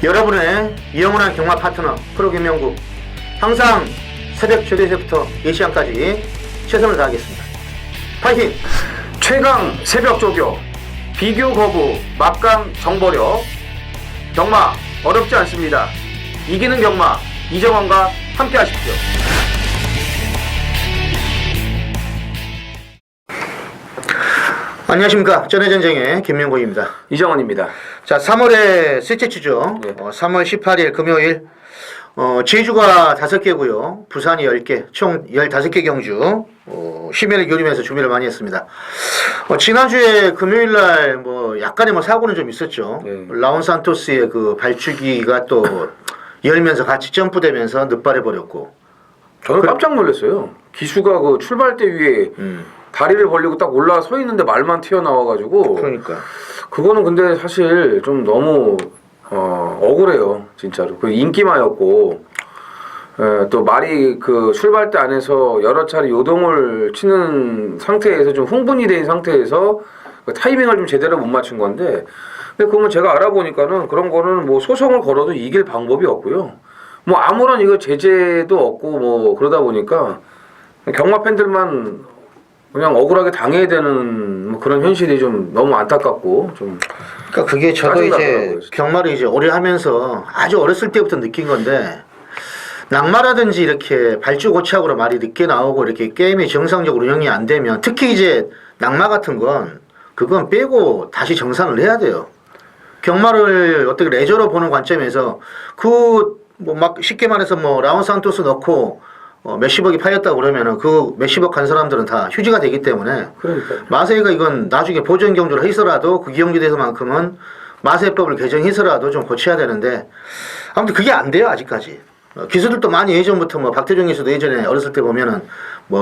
여러분의 영원한 경마 파트너 프로김명구 항상 새벽 조대에서부터 4시간까지 최선을 다하겠습니다. 파이팅! 최강 새벽 조교, 비교 거부, 막강 정보력. 경마 어렵지 않습니다. 이기는 경마 이정원과 함께 하십시오. 안녕하십니까. 전해전쟁의 김명구입니다. 이정원입니다. 자, 3월의 셋째 주죠. 네. 3월 18일 금요일 제주가 5개고요. 부산이 10개, 총 15개 경주 심혈을 기울이면서 준비를 많이 했습니다. 지난주에 금요일날 약간의 사고는 좀 있었죠. 네. 라온 산토스의 그 발주기가 또 열면서 같이 점프되면서 늑발해버렸고. 저는 깜짝 놀랐어요. 기수가 그 출발대 위에 다리를 벌리고 딱 올라 서 있는데 말만 튀어나와가지고. 그러니까. 그거는 근데 사실 좀 너무 억울해요, 진짜로. 그 인기마였고, 또 말이 그 출발대 안에서 여러 차례 요동을 치는 상태에서 좀 흥분이 된 상태에서 그 타이밍을 좀 제대로 못 맞춘 건데, 근데 그러면 제가 알아보니까는 그런 거는 뭐 소송을 걸어도 이길 방법이 없고요. 뭐 아무런 이거 제재도 없고 뭐 그러다 보니까 경마 팬들만 그냥 억울하게 당해야 되는 뭐 그런 현실이 좀 너무 안타깝고 좀. 그러니까 그게 저도 이제 짜증나더라고요, 진짜. 경마를 이제 오래 하면서 아주 어렸을 때부터 느낀 건데, 낙마라든지 이렇게 발주 고착으로 말이 늦게 나오고 이렇게 게임이 정상적으로 운영이 안 되면, 특히 이제 낙마 같은 건 그건 빼고 다시 정산을 해야 돼요. 경마를 어떻게 레저로 보는 관점에서 막 쉽게 말해서 라온 산토스 넣고 몇십억이 팔렸다고 그러면은 그 몇십억 간 사람들은 다 휴지가 되기 때문에, 그러니까요. 마세가 이건 나중에 보전 경주를 해서라도 그 경주에서만큼은 마세법을 개정해서라도 좀 고쳐야 되는데, 아무튼 그게 안 돼요 아직까지. 기수들도 많이 예전부터 박태종 기수도 예전에 어렸을 때 보면은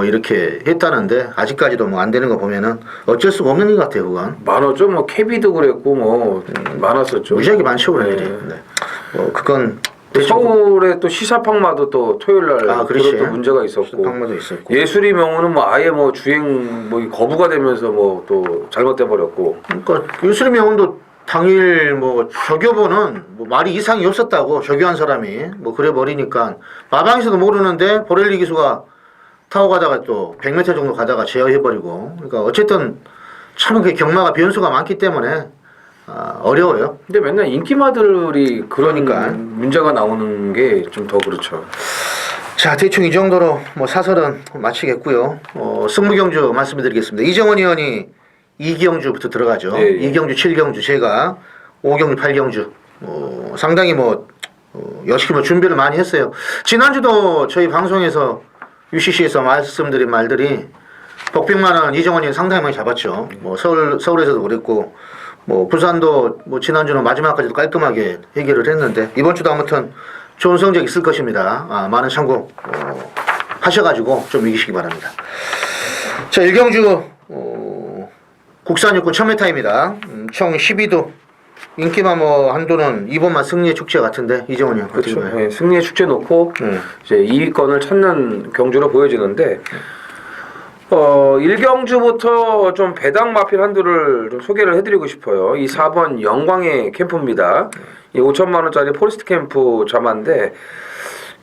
이렇게 했다는데, 아직까지도 안 되는 거 보면은 어쩔 수가 없는 것 같아요. 그건 많았죠. 뭐 케비도 그랬고 뭐 많았었죠. 무지하게 많죠 그런 네. 일이. 네. 그건 또 서울에 또 시사팡마도 또 토요일날 그것도 문제가 있었고, 방마도 있었고. 예술의 명호는 뭐 아예 뭐 주행 뭐 거부가 되면서 뭐 또 잘못돼 버렸고. 그러니까 예술의 명운도 당일 조교보는 말이 이상이 없었다고, 조교한 사람이 그래 버리니까 마방에서도 모르는데 보렐리 기수가 타고 가다가 또 100m 정도 가다가 제어해버리고. 그러니까 어쨌든 참 그 경마가 변수가 많기 때문에 어려워요. 근데 맨날 인기마들이 그러니까. 문제가 나오는 게 좀 더 그렇죠. 자, 대충 이 정도로 사설은 마치겠고요. 승무경주 말씀드리겠습니다. 이정원 의원이 2경주부터 들어가죠. 네, 예. 2경주, 7경주, 제가 5경주, 8경주. 상당히 열심히 준비를 많이 했어요. 지난주도 저희 방송에서 UCC에서 말씀드린 말들이 복백만 원 이정원 의원 상당히 많이 잡았죠. 서울에서도 그랬고, 부산도 지난주는 마지막까지도 깔끔하게 해결을 했는데, 이번 주도 아무튼 좋은 성적 있을 것입니다. 많은 참고 하셔가지고 좀 이기시기 바랍니다. 자, 1경주 국산 육군 1000m입니다. 총 12도. 인기만 한도는 이번만 승리의 축제 같은데, 이정원 형. 그렇죠. 네, 승리의 축제 놓고 이제 2위권을 찾는 경주로 보여지는데, 1경주부터 좀 배당 마필 한두를 좀 소개를 해드리고 싶어요. 이 4번 영광의 캠프입니다. 이 5천만 원짜리 포레스트 캠프 자마인데,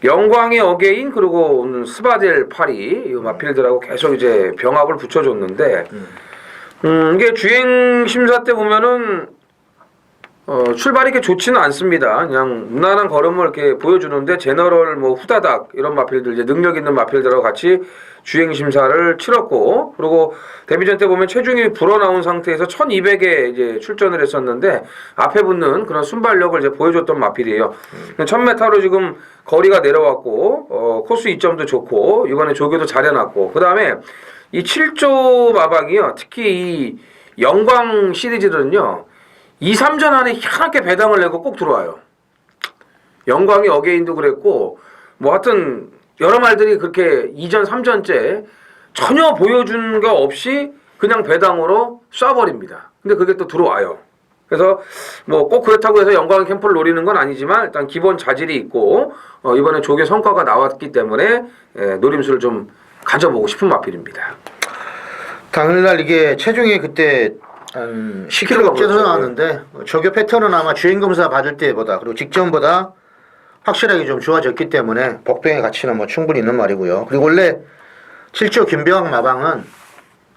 영광의 어게인 그리고 스바델 파리 이 마필들하고 계속 이제 병합을 붙여줬는데, 이게 주행 심사 때 보면은 출발이 이렇게 좋지는 않습니다. 그냥 무난한 걸음을 이렇게 보여주는데, 제너럴 후다닥 이런 마필들, 이제 능력 있는 마필들하고 같이 주행 심사를 치렀고, 그리고 데뷔전 때 보면 체중이 불어나온 상태에서 1200에 이제 출전을 했었는데, 앞에 붙는 그런 순발력을 이제 보여줬던 마필이에요. 1000m로 지금 거리가 내려왔고, 코스 이점도 좋고, 이번에 조교도 잘해놨고, 그 다음에 이 7조 마방이요. 특히 이 영광 시리즈는요, 2, 3전 안에 희한하게 배당을 내고 꼭 들어와요. 영광이 어게인도 그랬고, 하여튼 여러 말들이 그렇게 2전, 3전째 전혀 보여준 거 없이 그냥 배당으로 쏴버립니다. 근데 그게 또 들어와요. 그래서 꼭 그렇다고 해서 영광 캠프를 노리는 건 아니지만, 일단 기본 자질이 있고, 이번에 조교 성과가 나왔기 때문에 노림수를 좀 가져보고 싶은 마필입니다. 당일날 이게 체중이 그때 한 10kg가 쪄서 나왔는데 조교 패턴은 아마 주행 검사 받을 때보다 그리고 직전보다 확실하게 좀 좋아졌기 때문에 복병의 가치는 뭐 충분히 있는 말이고요. 그리고 원래 7조 김병학 마방은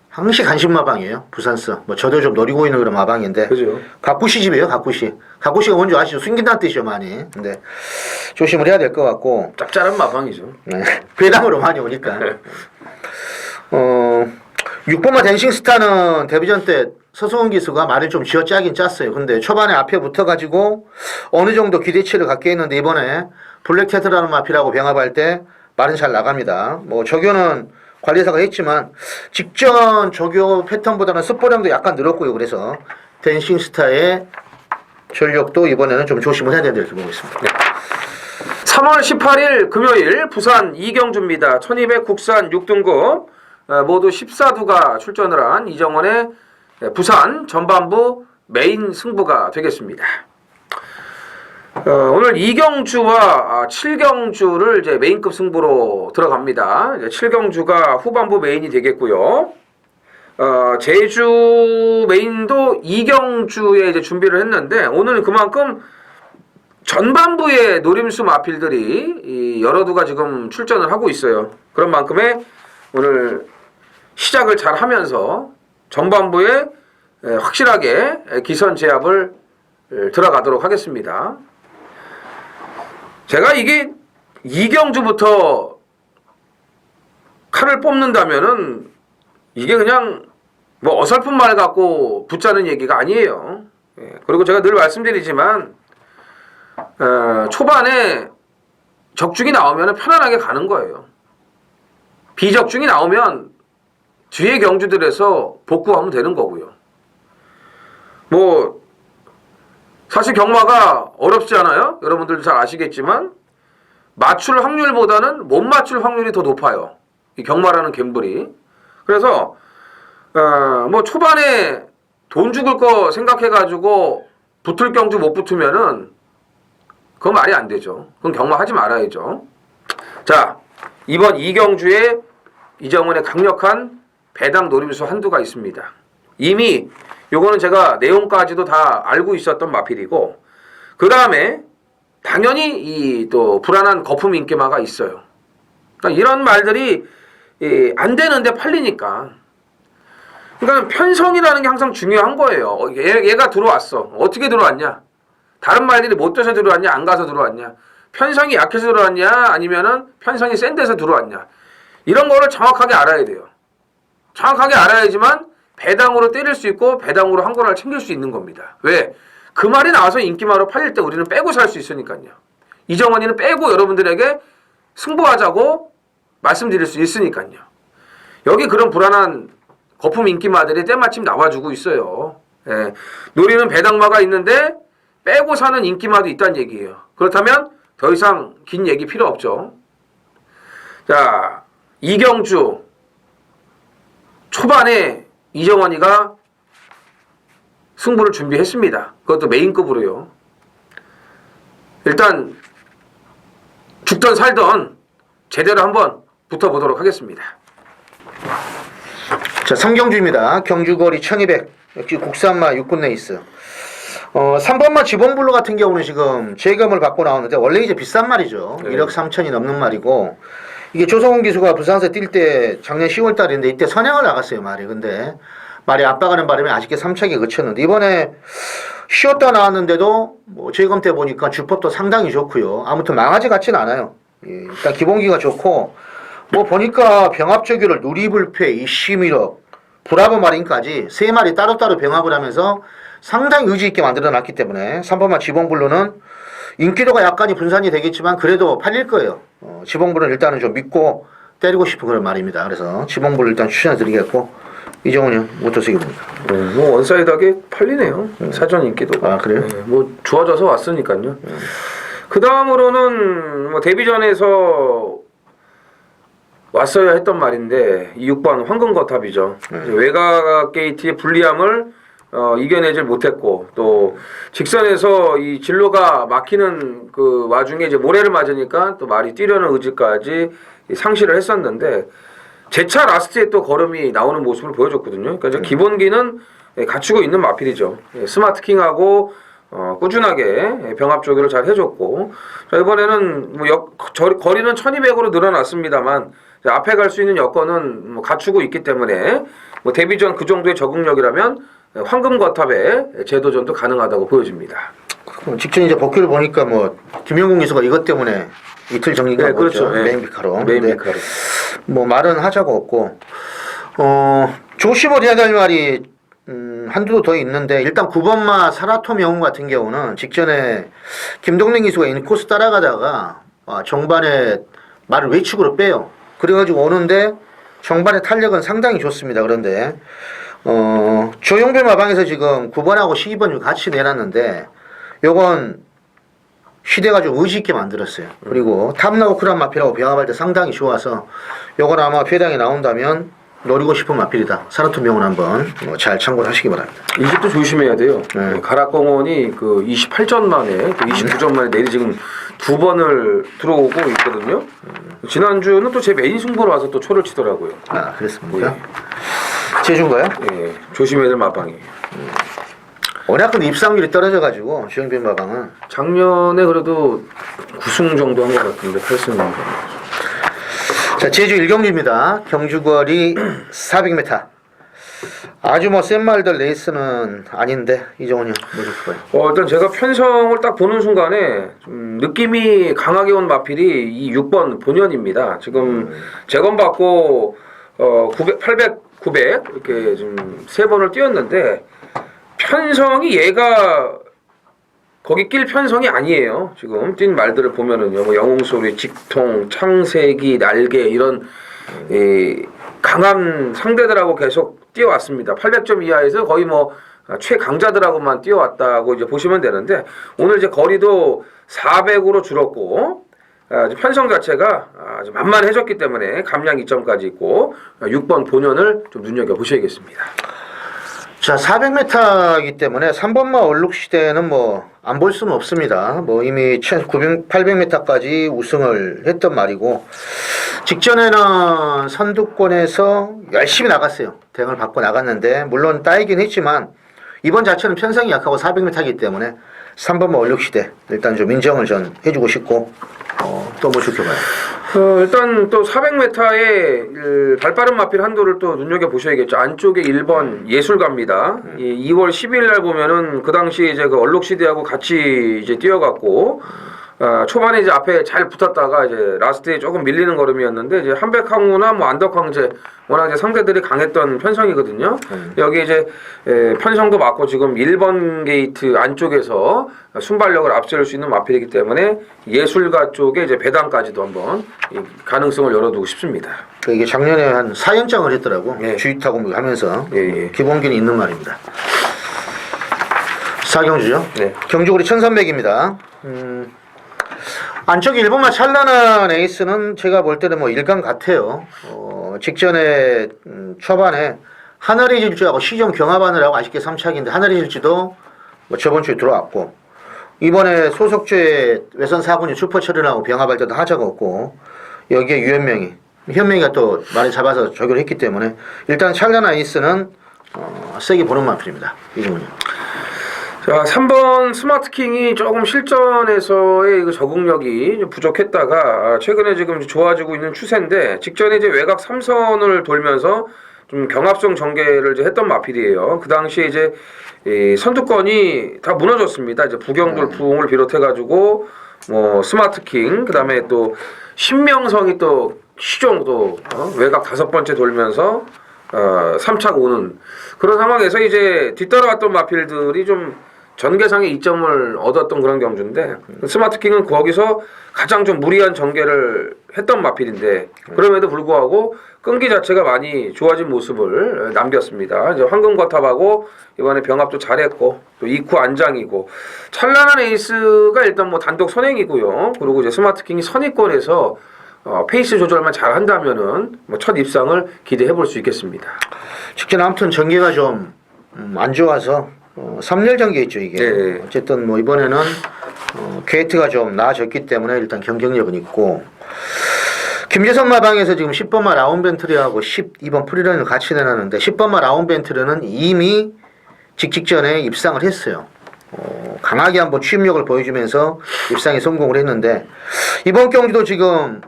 항시 간식 마방이에요. 부산서. 뭐 저도 좀 노리고 있는 그런 마방인데. 그죠. 가꾸시 집이에요. 가꾸시. 가꾸시가 뭔지 아시죠? 숨긴다는 뜻이죠 많이. 근데 조심을 해야 될 것 같고. 짭짤한 마방이죠. 네. 배당으로 많이 오니까. 6번마 댄싱 스타는 데뷔전 때 서성훈 기수가 말을 좀 쥐어짜긴 짰어요. 근데 초반에 앞에 붙어가지고 어느 정도 기대치를 갖게 했는데 이번에 블랙 테트라는 마피라고 병합할 때 말은 잘 나갑니다. 뭐 조교는 관리사가 했지만 직전 조교 패턴보다는 습보량도 약간 늘었고요. 그래서 댄싱 스타의 전력도 이번에는 좀 조심을 해야 된다 이렇게 보고 있습니다. 3월 18일 금요일 부산 이경주입니다. 1200 국산 6등급 모두 14두가 출전을 한 이정원의 부산 전반부 메인 승부가 되겠습니다. 오늘 2경주와 7경주를 이제 메인급 승부로 들어갑니다. 이제 7경주가 후반부 메인이 되겠고요. 제주 메인도 2경주에 이제 준비를 했는데 오늘 그만큼 전반부의 노림수 마필들이 여러 두가 지금 출전을 하고 있어요. 그런 만큼의 오늘 시작을 잘 하면서 전반부에 확실하게 기선 제압을 들어가도록 하겠습니다. 제가 이게 2경주부터 칼을 뽑는다면은 이게 그냥 뭐 어설픈 말 갖고 붙자는 얘기가 아니에요. 그리고 제가 늘 말씀드리지만 초반에 적중이 나오면 편안하게 가는 거예요. 비적중이 나오면 뒤에 경주들에서 복구하면 되는 거고요. 뭐 사실 경마가 어렵지 않아요. 여러분들도 잘 아시겠지만 맞출 확률보다는 못 맞출 확률이 더 높아요. 이 경마라는 갬블이. 그래서 뭐 초반에 돈 죽을 거 생각해가지고 붙을 경주 못 붙으면은 그건 말이 안 되죠. 그건 경마하지 말아야죠. 자, 이번 이경주에 이정은의 강력한 배당 노림수 한두가 있습니다. 이미 요거는 제가 내용까지도 다 알고 있었던 마필이고 그 다음에 당연히 이 또 불안한 거품 인기마가 있어요. 그러니까 이런 말들이 안 되는데 팔리니까. 그러니까 편성이라는 게 항상 중요한 거예요. 얘가 들어왔어. 어떻게 들어왔냐? 다른 말들이 못 돼서 들어왔냐? 안 가서 들어왔냐? 편성이 약해서 들어왔냐? 아니면은 편성이 센 데서 들어왔냐? 이런 거를 정확하게 알아야 돼요. 정확하게 알아야지만 배당으로 때릴 수 있고 배당으로 한 권을 챙길 수 있는 겁니다. 왜? 그 말이 나와서 인기마로 팔릴 때 우리는 빼고 살 수 있으니까요. 이정원이는 빼고 여러분들에게 승부하자고 말씀드릴 수 있으니까요. 여기 그런 불안한 거품 인기마들이 때마침 나와주고 있어요. 예. 노리는 배당마가 있는데 빼고 사는 인기마도 있다는 얘기예요. 그렇다면 더 이상 긴 얘기 필요 없죠. 자, 이경주 초반에 이정원이가 승부를 준비했습니다. 그것도 메인급으로요. 일단 죽던 살던 제대로 한번 붙어보도록 하겠습니다. 자, 3경주입니다. 경주거리 1200 역시 국산마 육군 레이스. 3번마 지봉블루 같은 경우는 지금 재검을 받고 나오는데 원래 이제 비싼 말이죠. 네. 1억 3천이 넘는 말이고 이게 조성훈 기수가 부산에서 뛸 때 작년 10월 달인데 이때 선행을 나갔어요 말이. 근데 말이 압박하는 바람에 아쉽게 3착에 그쳤는데 이번에 쉬었다 나왔는데도 뭐 재검 때 보니까 주법도 상당히 좋고요. 아무튼 망하지 같진 않아요. 예, 일단 기본기가 좋고 뭐 보니까 병합조교를 누리불패, 이시미럭, 브라보 마린까지 3마리 따로따로 병합을 하면서 상당히 의지 있게 만들어놨기 때문에 3번마 지봉블루는 인기도가 약간이 분산이 되겠지만 그래도 팔릴 거예요. 지봉블루는 일단은 좀 믿고 때리고 싶은 그런 말입니다. 그래서 지봉블루 일단 추천해드리겠고 이정훈이 형 어떠세요? 뭐 원사이드하게 팔리네요. 사전 인기도가. 아 그래요? 뭐 좋아져서 왔으니까요. 그 다음으로는 뭐 데뷔전에서 왔어야 했던 말인데 이 6번 황금거탑이죠. 외곽 게이트의 불리함을 이겨내질 못했고 또 직선에서 이 진로가 막히는 그 와중에 이제 모래를 맞으니까 또 말이 뛰려는 의지까지 상실을 했었는데 제차 라스트에 또 걸음이 나오는 모습을 보여줬거든요. 그러니까 이제 기본기는 갖추고 있는 마필이죠. 스마트킹하고 꾸준하게 병합 조교를 잘 해줬고, 자, 이번에는 뭐 거리는 1200으로 늘어났습니다만 앞에 갈 수 있는 여건은 뭐 갖추고 있기 때문에 뭐 데뷔전 그 정도의 적응력이라면 황금거탑의 재도전도 가능하다고 보여집니다. 직전 이제 복귀를 보니까 뭐 김영국 기수가 이것 때문에 이틀 정리가 네, 그렇죠. 메인비카로. 메인비카로. 뭐 말은 하자가 없고 조시볼 해야 될 말이 한두 더 있는데 일단 9번마 사라토 영웅 같은 경우는 직전에 김동래 기수가 인코스 따라가다가 정반에 말을 외측으로 빼요. 그래가지고 오는데 정반의 탄력은 상당히 좋습니다. 그런데 조용필 마방에서 지금 9번하고 12번 같이 내놨는데 요건 시대가 좀 의지 있게 만들었어요. 그리고 탐나오크란 마필하고 병합할 때 상당히 좋아서 요건 아마 배당이 나온다면 노리고 싶은 마필이다. 사라토 명은 한번 잘 참고하시기 바랍니다. 이집도 조심해야 돼요. 네. 가락공원이 그 28전 만에 또 29전 만에 내리 지금 2번을 들어오고 있거든요. 지난주는 또 제 메인 승부로 와서 또 초를 치더라고요. 아, 그랬습니까? 제주인가요? 예, 조심해야 될 마방이에요. 워낙 근데 입상률이 떨어져가지고 주영빈 마방은 작년에 그래도 9승 정도 한 것 같은데 8승 정도. 자, 제주 1경기입니다. 경주거리 400m. 아주 뭐 센 말들 레이스는 아닌데 이정훈이 뭐줄 거예요? 일단 제가 편성을 딱 보는 순간에 좀 느낌이 강하게 온 마필이 이 6번 본연입니다. 지금 재검받고 900, 800, 900 이렇게 좀 3번을 뛰었는데 편성이 얘가 거기 낄 편성이 아니에요. 지금 뛴 말들을 보면은요, 뭐 영웅소리, 직통, 창세기, 날개 이런 강한 상대들하고 계속 뛰어왔습니다. 800점 이하에서 거의 뭐 최강자들하고만 뛰어왔다고 이제 보시면 되는데 오늘 이제 거리도 400으로 줄었고 편성 자체가 아주 만만해졌기 때문에 감량 2점까지 있고 6번 본연을 좀 눈여겨 보셔야겠습니다. 자, 400m이기 때문에 3번마 얼룩 시대는 뭐 안 볼 수는 없습니다. 뭐 이미 800m까지 우승을 했던 말이고 직전에는 선두권에서 열심히 나갔어요. 대응을 받고 나갔는데 물론 따이긴 했지만 이번 자체는 편성이 약하고 400m이기 때문에 3번마 얼룩 시대 일단 좀 인정을 전 해주고 싶고 또 뭐 좋게 봐요. 일단 또 400m의 발빠른 마필 한도를 또 눈여겨 보셔야겠죠. 안쪽에 1번 예술가입니다. 2월 12일 날 보면은 그 당시 이제 그 얼룩 시대하고 같이 이제 뛰어갔고 초반에 이제 앞에 잘 붙었다가 이제 라스트에 조금 밀리는 걸음이었는데 이제 한백항우나 뭐 안덕황제 워낙 이제 상대들이 강했던 편성이거든요. 여기 이제 편성도 맞고 지금 1번 게이트 안쪽에서 순발력을 앞세울 수 있는 마필이기 때문에 예술가 쪽에 이제 배당까지도 한번 가능성을 열어두고 싶습니다. 이게 작년에 한 4연장을 했더라고. 예. 주의 타고 하면서 예. 기본기는 있는 말입니다. 4경주죠? 네. 경주거리 1300입니다. 안쪽에 일본만 찬란한 에이스는 제가 볼 때는 뭐 일강 같아요. 직전에 초반에 하늘의 질주하고 시종 경합하느라고 아쉽게 3착인데 하늘의 질주도 뭐 저번 주에 들어왔고 이번에 소속주에 외선 4군이 슈퍼 처리하고 병합할 때도 하자가 없고 여기에 현명이가 또 많이 잡아서 조결했기 때문에 일단 찬란한 에이스는 세게 보는 마필입니다. 이종훈이. 자, 3번 스마트킹이 조금 실전에서의 그 적응력이 부족했다가 최근에 지금 좋아지고 있는 추세인데 직전에 이제 외곽 3선을 돌면서 좀 경합성 전개를 이제 했던 마필이에요. 그 당시에 이제 이 선두권이 다 무너졌습니다. 이제 부경돌풍을 비롯해가지고 뭐 스마트킹 그다음에 또 신명성이 또 시종도 외곽 5번째 돌면서 3차가 오는 그런 상황에서 이제 뒤따라왔던 마필들이 좀 전개상의 이점을 얻었던 그런 경주인데 스마트킹은 거기서 가장 좀 무리한 전개를 했던 마필인데 그럼에도 불구하고 끈기 자체가 많이 좋아진 모습을 남겼습니다. 이제 황금거탑하고 이번에 병합도 잘했고 또 2쿠 안장이고 찬란한 에이스가 일단 뭐 단독 선행이고요. 그리고 이제 스마트킹이 선의권에서 페이스 조절만 잘 한다면은 뭐 첫 입상을 기대해 볼 수 있겠습니다. 직전 아무튼 전개가 좀 안 좋아서 3열 전개 있죠 이게. 네. 어쨌든 뭐 이번에는 게이트가 좀 나아졌기 때문에 일단 경쟁력은 있고 김재성 마방에서 지금 10번마 라운벤트리하고 12번 프리런을 같이 내놨는데 10번마 라운벤트리는 이미 직전에 입상을 했어요. 강하게 한번 취임력을 보여주면서 입상에 성공을 했는데 이번 경기도 지금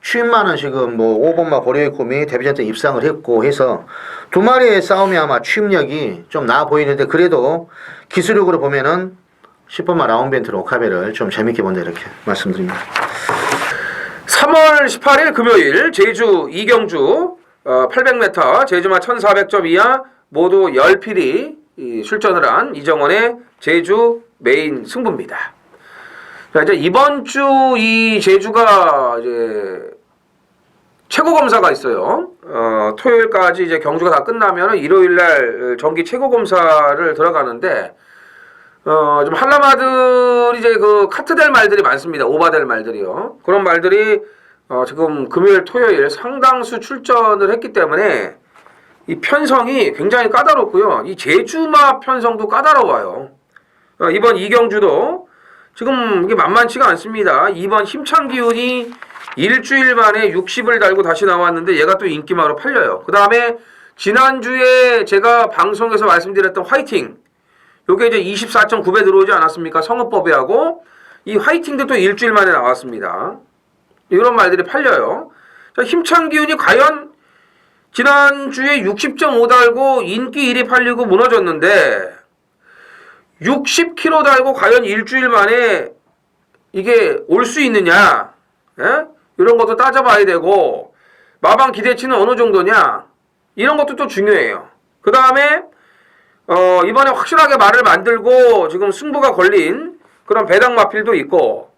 취임만은 지금 뭐 5번마 고려의 꿈이 데뷔전 때 입상을 했고 해서 두 마리의 싸움이 아마 취임력이 좀 나아 보이는데 그래도 기술력으로 보면은 10번마 라운벤트 로카베를 좀 재밌게 본다 이렇게 말씀드립니다. 3월 18일 금요일 제주 이경주 800m 제주마 1400점 이하 모두 10필이 출전을 한 이정원의 제주 메인 승부입니다. 자, 이제 이번 주 이 제주가 이제 최고 검사가 있어요. 토요일까지 이제 경주가 다 끝나면 일요일 날 정기 최고 검사를 들어가는데 좀 한라마들이 이제 그 카트될 말들이 많습니다. 오바될 말들이요. 그런 말들이 지금 금요일 토요일 상당수 출전을 했기 때문에 이 편성이 굉장히 까다롭고요. 이 제주마 편성도 까다로워요. 이번 이경주도 지금 이게 만만치가 않습니다. 이번 힘찬 기운이 일주일 만에 60을 달고 다시 나왔는데 얘가 또 인기마로 팔려요. 그 다음에 지난주에 제가 방송에서 말씀드렸던 화이팅 요게 이제 24.9배 들어오지 않았습니까? 성읍법에 하고 이 화이팅도 또 일주일 만에 나왔습니다. 이런 말들이 팔려요. 자, 힘찬 기운이 과연 지난주에 60.5 달고 인기 1위 팔리고 무너졌는데 60kg 달고 과연 일주일 만에 이게 올 수 있느냐? 예? 이런 것도 따져봐야 되고 마방 기대치는 어느 정도냐? 이런 것도 또 중요해요. 그 다음에 이번에 확실하게 말을 만들고 지금 승부가 걸린 그런 배당 마필도 있고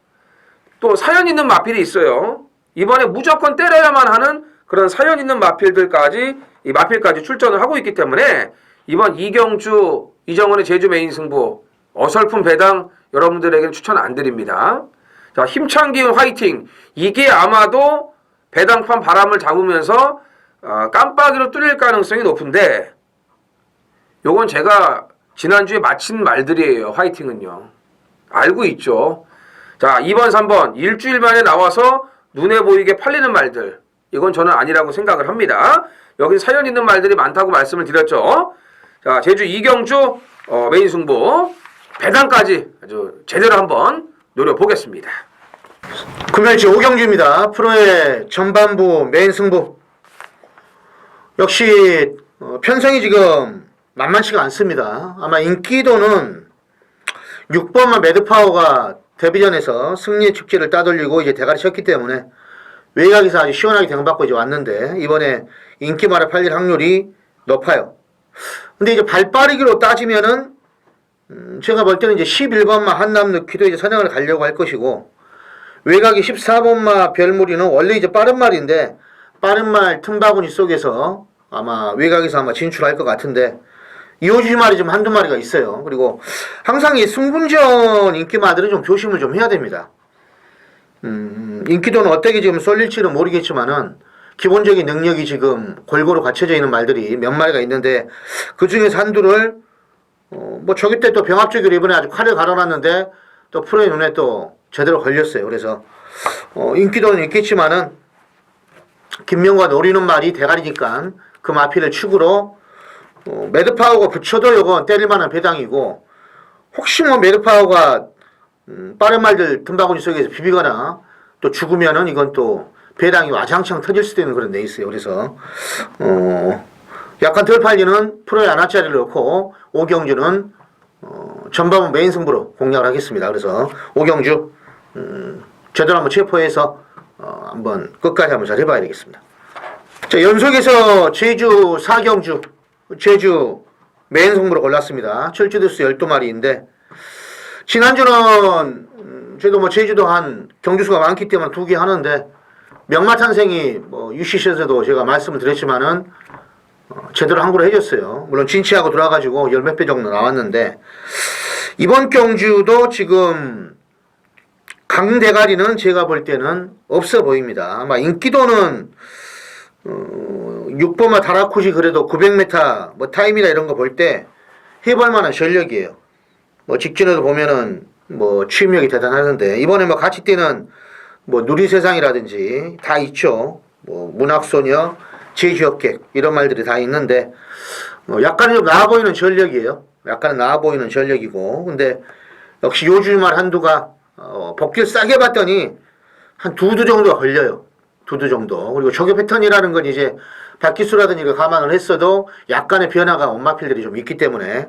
또 사연 있는 마필이 있어요. 이번에 무조건 때려야만 하는 그런 사연 있는 마필들까지 이 마필까지 출전을 하고 있기 때문에 이번 이경주 이정원의 제주 메인 승부 어설픈 배당 여러분들에게는 추천 안 드립니다. 자, 힘찬 기운 화이팅 이게 아마도 배당판 바람을 잡으면서 깜빡이로 뚫릴 가능성이 높은데 요건 제가 지난주에 마친 말들이에요. 화이팅은요. 알고 있죠. 자, 2번 3번 일주일 만에 나와서 눈에 보이게 팔리는 말들 이건 저는 아니라고 생각을 합니다. 여기 사연 있는 말들이 많다고 말씀을 드렸죠. 자, 제주 이경주 메인 승부 배당까지 아주 제대로 한번 노려보겠습니다. 금요일치 오경주입니다. 프로의 전반부 메인 승부 역시 편성이 지금 만만치가 않습니다. 아마 인기도는 6번마 매드파워가 데뷔전에서 승리의 축제를 따돌리고 이제 대가리 쳤기 때문에 외곽에서 아주 시원하게 대응받고 이제 왔는데 이번에 인기마를 팔릴 확률이 높아요. 근데 이제 발빠르기로 따지면은 제가 볼 때는 이제 11번마 한남 넣기도 이제 선행을 가려고 할 것이고 외곽이 14번마 별무리는 원래 이제 빠른 말인데 빠른 말 틈바구니 속에서 아마 외곽에서 아마 진출할 것 같은데 이호지 말이 좀 한두 마리가 있어요. 그리고 항상 이 승분전 인기마들은 좀 조심을 좀 해야 됩니다. 인기도는 어떻게 지금 쏠릴지는 모르겠지만은 기본적인 능력이 지금 골고루 갖춰져 있는 말들이 몇 마리가 있는데 그 중에서 한두를 뭐 저기 때 또 병합적으로 이번에 아주 칼을 갈아놨는데 또 프로의 눈에 또 제대로 걸렸어요. 그래서 인기도는 있겠지만은 김명과 노리는 말이 대가리니까 그 마피를 축으로 매드파워가 붙여도 요건 때릴만한 배당이고 혹시 뭐 매드파워가 빠른 말들 틈바구니 속에서 비비거나 또 죽으면은 이건 또 배당이 와장창 터질 수도 있는 그런 데 있어요. 그래서 약간 덜 팔리는 프로의 안하짜리를 넣고 오경주는 전반부 메인 승부로 공략을 하겠습니다. 그래서 오경주 제대로 한번 체포해서 한번 끝까지 한번 잘 해봐야 되겠습니다. 자, 연속해서 제주 4경주 제주 메인 승부로 골랐습니다. 철주대수 12마리인데 지난주는 저도 뭐 제주도 한 경주수가 많기 때문에 2개 하는데 명마탄생이 뭐 UCC에서도 제가 말씀을 드렸지만은 제대로 항구를 해줬어요. 물론 진치하고 들어와가지고 열 몇 배 정도 나왔는데 이번 경주도 지금 강대가리는 제가 볼 때는 없어 보입니다. 아마 인기도는 6번마 다라쿠시 그래도 900m 뭐 타임이나 이런 거 볼 때 해볼 만한 전력이에요. 뭐 직진에도 보면은 뭐 취임력이 대단하던데 이번에 뭐 같이 뛰는 뭐 누리세상이라든지 다 있죠. 뭐 문학소녀, 제주역객 이런 말들이 다 있는데 약간 좀 나아 보이는 전력이에요. 약간 나아 보이는 전력이고, 근데 역시 요주만 한두가 복귀를 싸게 봤더니 한 두두 정도가 걸려요. 두두 정도. 그리고 조교 패턴이라는 건 이제 박기수라든지 이거 감안을 했어도 약간의 변화가 온마필들이 좀 있기 때문에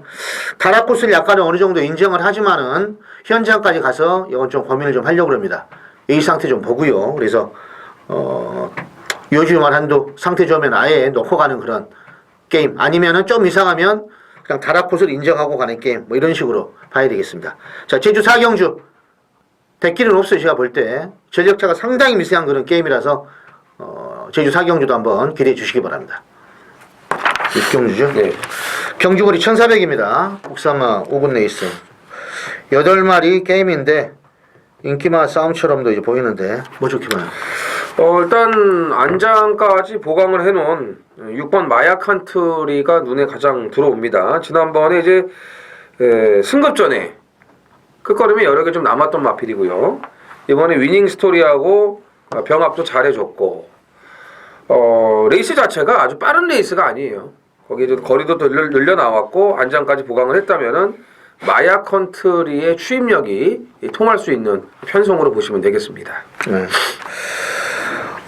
타락 코스를 약간은 어느 정도 인정을 하지만은 현장까지 가서 이건 좀 고민을 좀 하려고 합니다. 이 상태 좀 보고요. 그래서 요주만 한두 상태 좋으면 아예 놓고 가는 그런 게임 아니면은 좀 이상하면 그냥 타락 코스를 인정하고 가는 게임 뭐 이런 식으로 봐야 되겠습니다. 자, 제주 4경주 대끼는 없어요. 제가 볼 때 전력차가 상당히 미세한 그런 게임이라서 제주 4경주도 한번 기대해 주시기 바랍니다. 6경주죠? 네. 경주거리 1400입니다. 국사마 5분 레이스 8마리 게임인데 인기마 싸움처럼도 이제 보이는데 뭐 좋게 봐요? 일단 안장까지 보강을 해놓은 6번 마약 컨트리가 눈에 가장 들어옵니다. 지난번에 이제 승급전에 끝걸음에 여러 개 좀 남았던 마필이고요. 이번에 위닝 스토리하고 병합도 잘해줬고 레이스 자체가 아주 빠른 레이스가 아니에요. 거기에 거리도 늘려 나왔고 안장까지 보강을 했다면은 마약 컨트리의 추임력이 통할 수 있는 편성으로 보시면 되겠습니다. 네.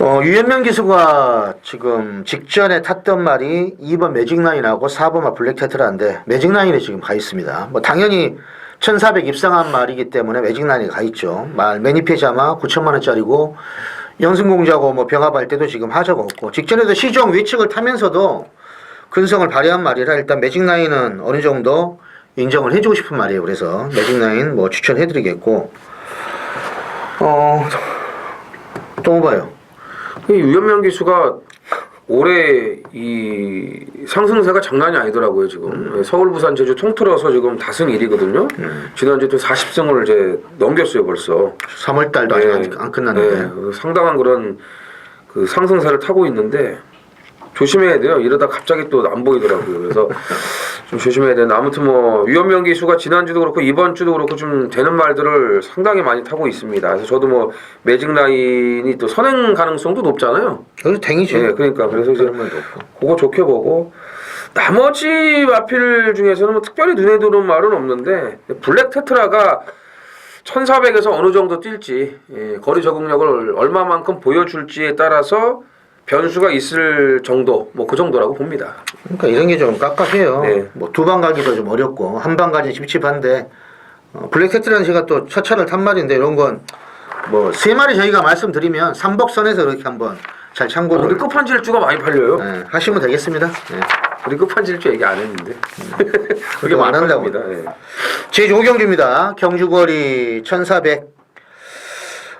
유현명 기수가 지금 직전에 탔던 말이 2번 매직라인하고 4번 블랙 테트라인데 매직라인에 지금 가 있습니다. 뭐 당연히 1400 입상한 말이기 때문에 매직라인에 가 있죠. 말 매니페자마 9천만 원짜리고 영승공자고 뭐 병합할 때도 지금 하자가 없고 직전에도 시종 위측을 타면서도 근성을 발휘한 말이라 일단 매직라인은 어느 정도 인정을 해주고 싶은 말이에요. 그래서 매직라인 뭐 추천해드리겠고 또 봐요. 이 유현명 기수가 올해 이 상승세가 장난이 아니더라고요. 지금 서울, 부산, 제주 통틀어서 지금 다승 1위거든요. 지난주에 또 40승을 이제 넘겼어요 벌써. 3월달도 아직 안 끝났는데 상당한 그런 그 상승세를 타고 있는데 조심해야 돼요. 이러다 갑자기 또 안 보이더라고요. 그래서 좀 조심해야 되는데 아무튼 뭐 유현명 기수가 지난주도 그렇고 이번 주도 그렇고 좀 되는 말들을 상당히 많이 타고 있습니다. 그래서 저도 뭐 매직 라인이 또 선행 가능성도 높잖아요. 그래서 댕이죠. 네, 그러니까 그래서 이제 그거 좋게 보고 나머지 마필 중에서는 뭐 특별히 눈에 들어온 말은 없는데 블랙 테트라가 1400에서 어느 정도 뛸지 거리 적응력을 얼마만큼 보여줄지에 따라서 변수가 있을 정도 뭐 그 정도라고 봅니다. 그러니까 이런 게 좀 깝깝해요. 네. 뭐 두 방 가기도 좀 어렵고 한 방 가기 찝찝한데 블랙 테트라는 제가 또 첫 차를 탄 말인데 이런 건 뭐 세 마리 저희가 말씀드리면 삼복선에서 이렇게 한번 잘 참고를 우리 끝판질주가 많이 팔려요. 네, 하시면 되겠습니다. 네. 우리 끝판질주 얘기 안 했는데 그게 많은다고. 네. 제주 5경주입니다. 경주거리 1400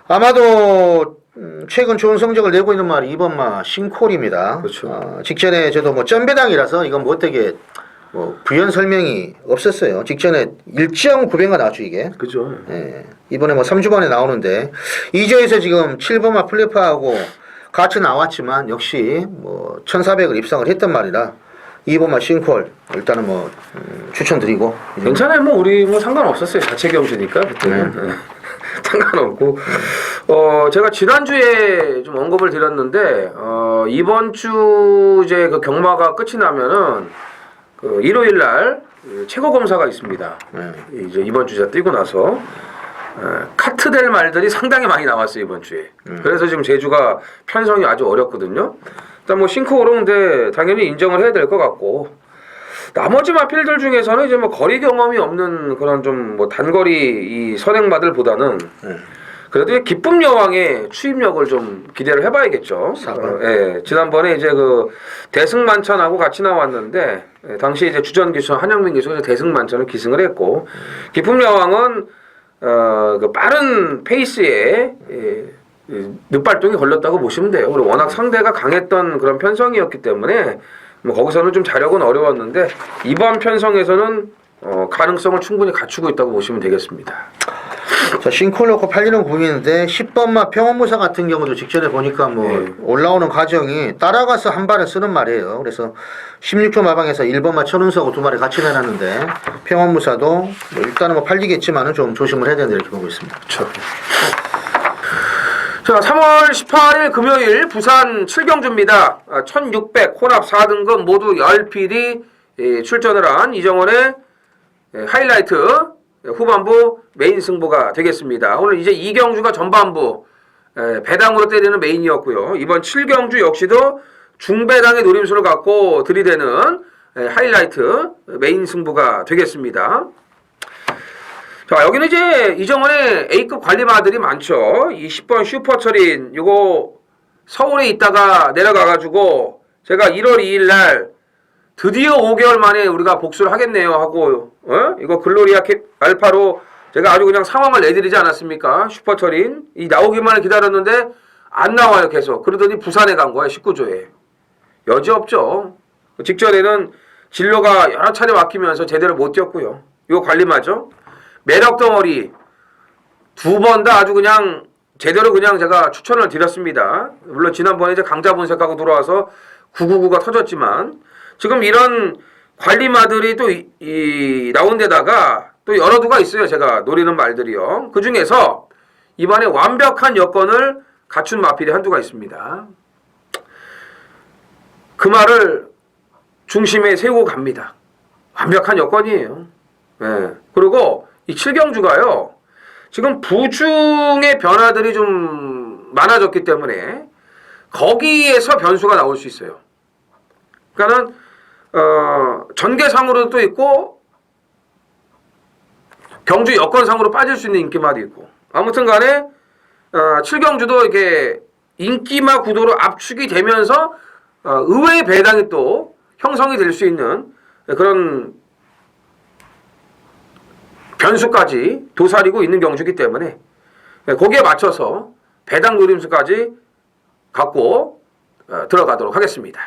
아마도 최근 좋은 성적을 내고 있는 말이 2번마 싱콜입니다. 그렇죠. 직전에 저도 뭐 점배당이라서 이건 뭐 어떻게 뭐 부연 설명이 없었어요. 직전에 1.9배가 나왔죠 이게. 그죠. 예. 이번에 뭐 3주 만에 나오는데 2조에서 지금 7번마 플래프하고 같이 나왔지만 역시 뭐 1400을 입상을 했단 말이라 2번마 싱콜 일단은 뭐 추천드리고 괜찮아요. 뭐 우리 뭐 상관없었어요. 자체 경주니까 그때는. 네. 상관없고 제가 지난주에 좀 언급을 드렸는데 이번 주 이제 그 경마가 끝이 나면은 그 일요일 날 최고 검사가 있습니다. 이제 이번 주에 뛰고 나서 카트될 말들이 상당히 많이 나왔어요 이번 주에. 그래서 지금 제주가 편성이 아주 어렵거든요. 일단 뭐 싱크오롱인데 당연히 인정을 해야 될 것 같고. 나머지 마필들 중에서는 이제 뭐 거리 경험이 없는 그런 좀 뭐 단거리 이 선행마들보다는 그래도 기쁨 여왕의 추임력을 좀 기대를 해봐야겠죠. 예, 지난번에 이제 그 대승만찬하고 같이 나왔는데 당시 이제 주전 기수 한영민 기수가 대승만찬을 기승을 했고 기쁨 여왕은 그 빠른 페이스에 늦발동이 걸렸다고 보시면 돼요. 그리고 워낙 상대가 강했던 그런 편성이었기 때문에. 뭐 거기서는 좀 자력은 어려웠는데 이번 편성에서는 가능성을 충분히 갖추고 있다고 보시면 되겠습니다. 자, 싱콜 넣고 팔리는 구인인데 10번마 평원무사 같은 경우도 직전에 보니까 뭐 올라오는 과정이 따라가서 한 발을 쓰는 말이에요. 그래서 16조 마방에서 1번마 천운서하고 두 마리 같이 내놨는데 평원무사도 뭐 일단은 뭐 팔리겠지만은 좀 조심을 해야 된다 이렇게 보고 있습니다. 그렇죠. 자, 3월 18일 금요일 부산 7경주입니다. 1600 혼합 4등급 모두 10필이 출전을 한 이정원의 하이라이트 후반부 메인 승부가 되겠습니다. 오늘 이제 2경주가 전반부 배당으로 때리는 메인이었고요. 이번 7경주 역시도 중배당의 노림수를 갖고 들이대는 하이라이트 메인 승부가 되겠습니다. 자, 여기는 이제 이정원의 A급 관리마들이 많죠. 이 10번 슈퍼철인 요거 서울에 있다가 내려가가지고 제가 1월 2일 날 드디어 5개월 만에 우리가 복수를 하겠네요 하고 이거 글로리아 알파로 제가 아주 그냥 상황을 내드리지 않았습니까? 슈퍼철인 이 나오기만을 기다렸는데 안 나와요 계속. 그러더니 부산에 간 거야 19조에. 여지없죠. 직전에는 진로가 여러 차례 막히면서 제대로 못 뛰었고요. 이거 관리마죠. 매력 덩어리 2번 다 아주 그냥 제대로 그냥 제가 추천을 드렸습니다. 물론 지난번에 이제 강자 분석하고 들어와서 999가 터졌지만 지금 이런 관리마들이 또 나온 데다가 또 여러 두가 있어요. 제가 노리는 말들이요. 그 중에서 이번에 완벽한 여건을 갖춘 마필이 한두가 있습니다. 그 말을 중심에 세우고 갑니다. 완벽한 여건이에요. 네. 그리고 이 7경주가요. 지금 부중의 변화들이 좀 많아졌기 때문에 거기에서 변수가 나올 수 있어요. 그러니까는 전개상으로도 있고 경주 여건상으로 빠질 수 있는 인기마도 있고 아무튼 간에 7경주도 이렇게 인기마 구도로 압축이 되면서 의외의 배당이 또 형성이 될 수 있는 그런 변수까지 도사리고 있는 경주이기 때문에 거기에 맞춰서 배당 노림수까지 갖고 들어가도록 하겠습니다.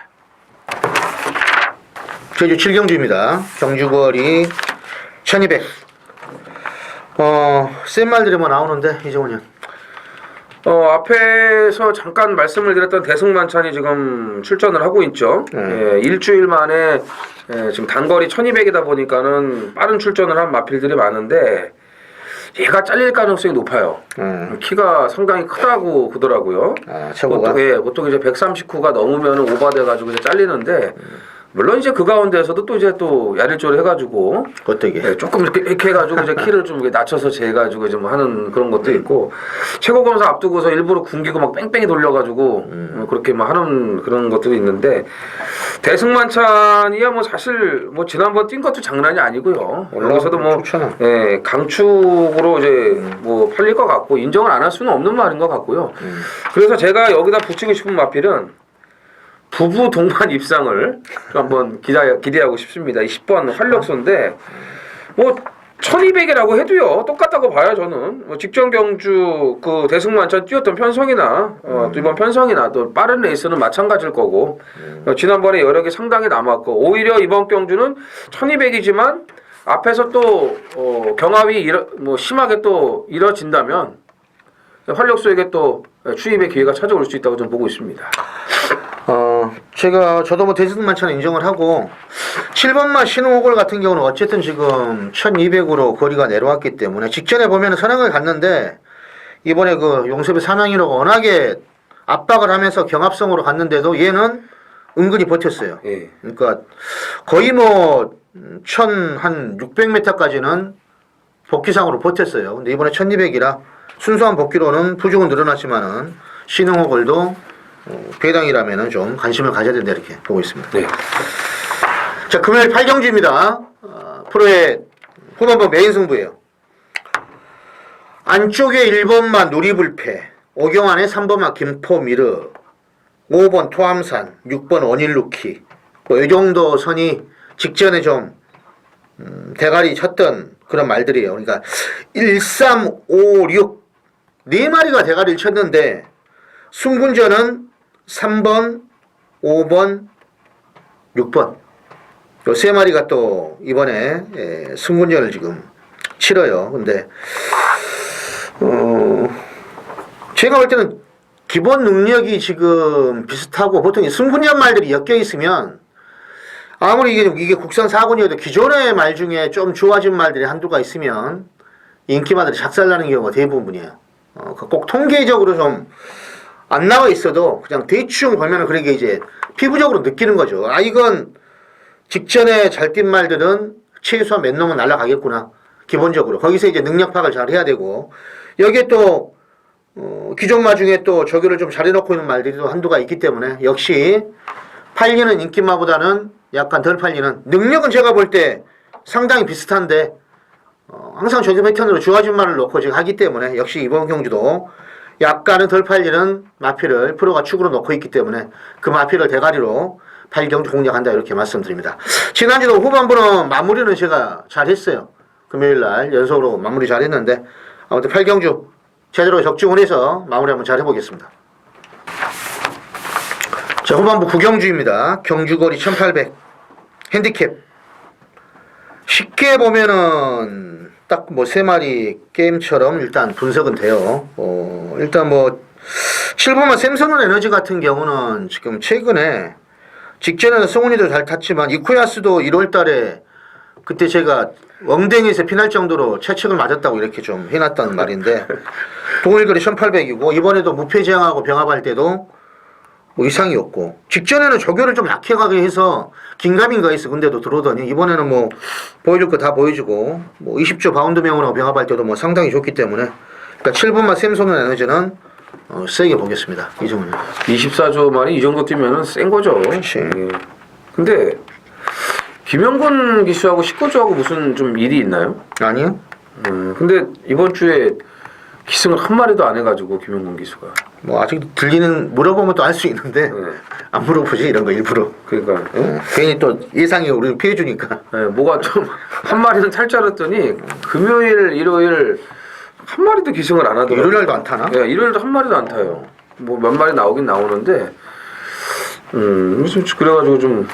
제주 7경주입니다. 경주거리 1200. 센 말들이 뭐 나오는데 이정훈이 형. 앞에서 잠깐 말씀을 드렸던 대승만찬이 지금 출전을 하고 있죠. 일주일 만에 지금 단거리 1200이다 보니까는 빠른 출전을 한 마필들이 많은데 얘가 잘릴 가능성이 높아요. 키가 상당히 크다고 그러더라고요. 최고가? 보통 이제 139가 넘으면 오바돼가지고 이제 잘리는데 물론 이제 그 가운데에서도 또 이제 또 야릴조를 해가지고 어떻게? 조금 이렇게 해가지고 이제 키를 좀 낮춰서 재가지고 좀 하는 그런 것도 있고 최고 검사 앞두고서 일부러 굶기고 막 뺑뺑이 돌려가지고 그렇게 막 하는 그런 것들이 있는데 대승만찬이야 뭐 사실 뭐 지난번 뛴 것도 장난이 아니고요. 여기서도 뭐 강축으로 이제 뭐 팔릴 것 같고 인정을 안 할 수는 없는 말인 것 같고요. 그래서 제가 여기다 붙이고 싶은 마필은 부부 동반 입상을 한번 기대하고 싶습니다. 이 10번 활력소인데 뭐 1200이라고 해도요 똑같다고 봐요. 저는 뭐 직전 경주 그 대승만찬 뛰었던 편성이나 또 이번 편성이나 또 빠른 레이스는 마찬가지일 거고 지난번에 여력이 상당히 남았고 오히려 이번 경주는 1200이지만 앞에서 또 경합이 뭐 심하게 또 이뤄진다면 활력소에게 또 추입의 기회가 찾아올 수 있다고 저는 보고 있습니다. 저도 뭐 대승만찬 인정을 하고 7번마 신호골 같은 경우는 어쨌든 지금 1200으로 거리가 내려왔기 때문에 직전에 보면 선행을 갔는데 이번에 그 용섭의 사망이라고 워낙에 압박을 하면서 경합성으로 갔는데도 얘는 은근히 버텼어요. 예. 그러니까 거의 뭐 1600m까지는 복귀상으로 버텼어요. 근데 이번에 1200이라 순수한 복귀로는 부족은 늘어났지만은 신흥호골도 배당이라면은 좀 관심을 가져야 된다 이렇게 보고 있습니다. 네. 자, 금요일 8경주입니다. 프로의 후반부 메인 승부예요. 안쪽에 1번만 누리불패, 오경안에 3번만 김포미르, 5번 토암산, 6번 원일루키. 이 정도 선이 직전에 좀 대가리 쳤던 그런 말들이에요. 그러니까 1, 3, 5, 6 네 마리가 대가리를 쳤는데 승분전은 3번, 5번, 6번 요 세 마리가 또 이번에 승분전을 지금 치러요. 근데 제가 볼 때는 기본 능력이 지금 비슷하고 보통 이 승분전 말들이 엮여 있으면 아무리 이게 국산 사군이어도 기존의 말 중에 좀 좋아진 말들이 한두가 있으면 인기마들이 작살나는 경우가 대부분이에요. 꼭 통계적으로 좀 안 나와 있어도 그냥 대충 보면은 그렇게 이제 피부적으로 느끼는 거죠. 이건 직전에 잘 뛴 말들은 최소한 몇 놈은 날아가겠구나. 기본적으로 거기서 이제 능력 파악을 잘 해야 되고 여기에 또 기존마 중에 또 조교를 좀 잘해놓고 있는 말들이 또 한두가 있기 때문에 역시 팔리는 인기마보다는 약간 덜 팔리는 능력은 제가 볼 때 상당히 비슷한데 항상 조교 패턴으로 주아진마를 놓고 지금 하기 때문에 역시 이번 경주도 약간은 덜 팔리는 마피를 프로가 축으로 놓고 있기 때문에 그 마피를 대가리로 8경주 공략한다 이렇게 말씀드립니다. 지난주도 후반부는 마무리는 제가 잘했어요. 금요일날 연속으로 마무리 잘했는데 아무튼 8경주 제대로 적중을 해서 마무리 한번 잘 해보겠습니다. 자, 후반부 9경주입니다. 경주거리 1800 핸디캡 쉽게 보면은 딱 뭐 3마리 게임처럼 일단 분석은 돼요. 일단 뭐 7번만 샘선은 에너지 같은 경우는 지금 최근에 직전에는 성훈이도 잘 탔지만 이쿠야스도 1월달에 그때 제가 엉덩이에서 피날 정도로 채찍을 맞았다고 이렇게 좀 해놨다는 말인데 동일거리 1800이고 이번에도 무패제왕하고 병합할 때도 뭐 이상이 없고 직전에는 조교를 좀 약해가게 해서 긴가민가 했어. 근데도 들어오더니 이번에는 뭐 보여줄 거 다 보여주고 뭐 20조 바운드명으로 병합할 때도 뭐 상당히 좋기 때문에 그러니까 7번만 샘소는 에너지는 세게 보겠습니다. 이 정도는 24조 만이 이 정도 뛰면은 센 거죠. 그렇지. 예. 근데 김영곤 기수하고 19조하고 무슨 좀 일이 있나요? 아니요? 근데 이번 주에 기승을 한 마리도 안 해가지고 김영곤 기수가 뭐 아직 들리는 물어보면 또 알 수 있는데 네. 안 물어보지 이런 거 일부러. 그러니까 괜히 또 예상이 우리를 피해주니까. 네, 뭐가 좀 한 마리는 탈 줄 알았더니 금요일, 일요일 한 마리도 기승을 안 하더라고요. 일요일도 안 타나? 네, 일요일도 한 마리도 안 타요. 뭐 몇 마리 나오긴 나오는데 그래가지고 좀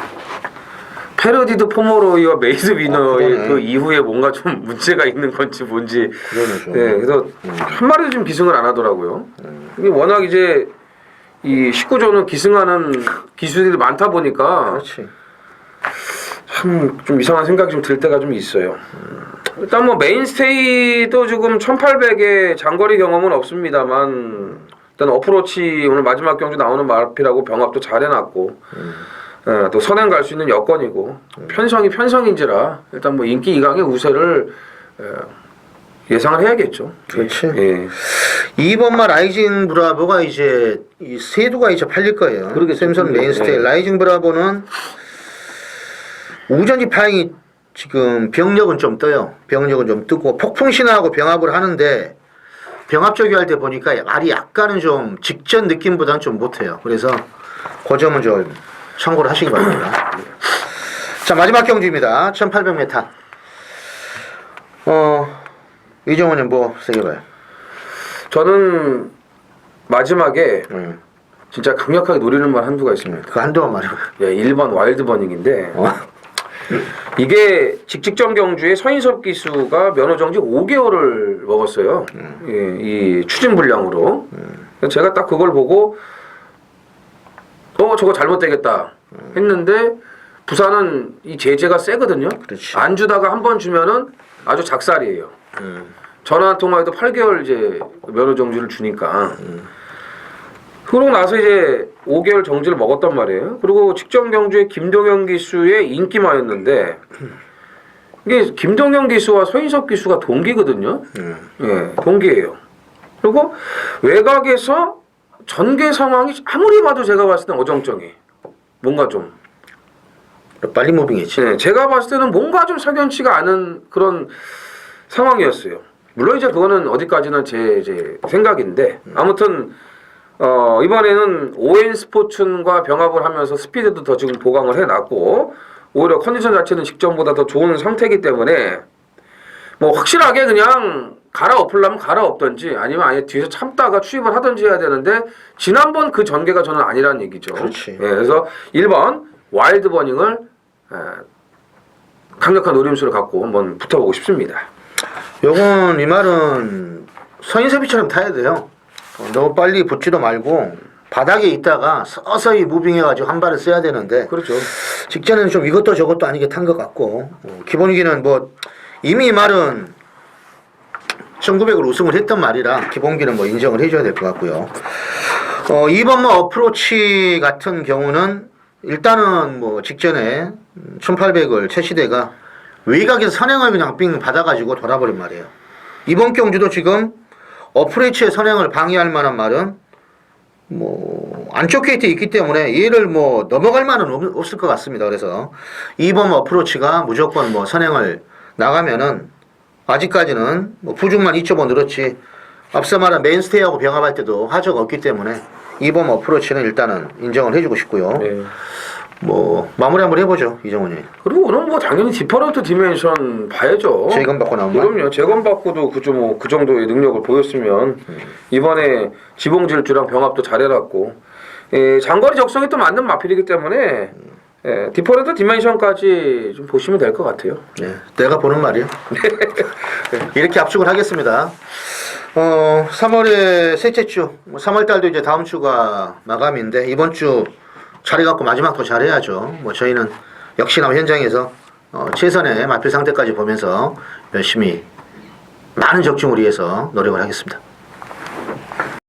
패러디드 포머로이와 메이드 위너의 그 이후에 뭔가 좀 문제가 있는 건지 뭔지. 그러네 좀. 네, 그래서 한 마리도 좀 기승을 안 하더라고요. 이게 워낙 이제 이 19조는 기승하는 기수들이 많다 보니까 그렇지. 참 좀 이상한 생각이 좀 들 때가 좀 있어요. 일단 뭐 메인스테이도 지금 1800의 장거리 경험은 없습니다만 일단 어프로치 오늘 마지막 경주 나오는 마피라고 병합도 잘 해놨고 또 선행 갈 수 있는 여건이고 편성이 편성인지라 일단 뭐 인기 이강의 우세를 예상을 해야겠죠. 그렇지. 예. 2번마 라이징 브라보가 이제 이 세두가 이제 팔릴 거예요. 그러겠죠. 샘선 메인스테이. 네. 라이징 브라보는 우전지 파행이 지금 병력은 좀 떠요. 병력은 좀 뜨고 폭풍신화하고 병합을 하는데 병합 조교할 때 보니까 말이 약간은 좀 직전 느낌보다는 좀 못해요. 그래서 그 점은 좀 참고를 하시기 바랍니다. 자, 마지막 경주입니다. 1800m. 이정원은 뭐 세게 봐요? 저는 마지막에 진짜 강력하게 노리는 말 한두가 있습니다. 그 한동안 말이에요. 예, 1번 와일드 버닝인데 이게 직직전 경주에 서인섭 기수가 면허 정지 5개월을 먹었어요. 예, 이 추진 불량으로. 제가 딱 그걸 보고 저거 잘못되겠다 했는데 부산은 이 제재가 세거든요. 그렇지. 안 주다가 한 번 주면은 아주 작살이에요. 전화 한 통화에도 8개월 이제 면허 정지를 주니까. 그러고 나서 이제 5개월 정지를 먹었단 말이에요. 그리고 직전 경주에 김동현 기수의 인기마였는데 이게 김동현 기수와 서인석 기수가 동기거든요. 예, 동기예요. 그리고 외곽에서 전개 상황이 아무리 봐도 제가 봤을 땐 어정쩡해. 뭔가 좀 빨리 무빙했지. 네, 제가 봤을 때는 뭔가 좀 석연치가 않은 그런 상황이었어요. 물론 이제 그거는 어디까지나 제 생각인데 아무튼 이번에는 ON 스포츠과 병합을 하면서 스피드도 더 지금 보강을 해놨고 오히려 컨디션 자체는 직전보다 더 좋은 상태이기 때문에 뭐 확실하게 그냥 갈아엎으려면 갈아엎던지 아니면 아예 뒤에서 참다가 추입을 하던지 해야 되는데 지난번 그 전개가 저는 아니라는 얘기죠. 그렇지. 예, 그래서 1번 와일드 버닝을 강력한 노림수를 갖고 한번 붙어보고 싶습니다. 요건 이 말은 서인섭이처럼 타야 돼요. 너무 빨리 붙지도 말고 바닥에 있다가 서서히 무빙해가지고 한 발을 써야 되는데 그렇죠. 직전에는 좀 이것도 저것도 아니게 탄 것 같고 기본기는 뭐 이미 이 말은 1900을 우승을 했던 말이라 기본기는 뭐 인정을 해줘야 될 것 같고요. 2번 뭐 어프로치 같은 경우는 일단은 뭐 직전에 1800을 최시대가 외곽에서 선행을 그냥 삥 받아가지고 돌아버린 말이에요. 이번 경주도 지금 어프로치의 선행을 방해할 만한 말은 뭐 안쪽 게이트에 있기 때문에 얘를 뭐 넘어갈 만은 없을 것 같습니다. 그래서 2번 어프로치가 무조건 뭐 선행을 나가면은 아직까지는 뭐 부중만 2.5 늘었지 앞서 말한 메인스테이하고 병합할 때도 하저가 없기 때문에 2번 어프로치는 일단은 인정을 해주고 싶고요. 네. 뭐 마무리 한번 해보죠, 이정훈이. 그리고 오늘 뭐 당연히 디퍼런트 디멘션 봐야죠. 재검받고 나오면. 그럼요. 재검받고도 그 정도의 능력을 보였으면 이번에 지봉질주랑 병합도 잘해놨고 장거리 적성이 또 맞는 마필이기 때문에 디퍼런트 디멘션까지 좀 보시면 될 것 같아요. 네, 내가 보는 말이요. 이렇게 압축을 하겠습니다. 3월의 셋째 주, 3월 달도 이제 다음 주가 마감인데 이번 주 잘해갖고 마지막 더 잘해야죠. 뭐 저희는 역시나 현장에서 최선의 마필 상태까지 보면서 열심히 많은 적중을 위해서 노력을 하겠습니다.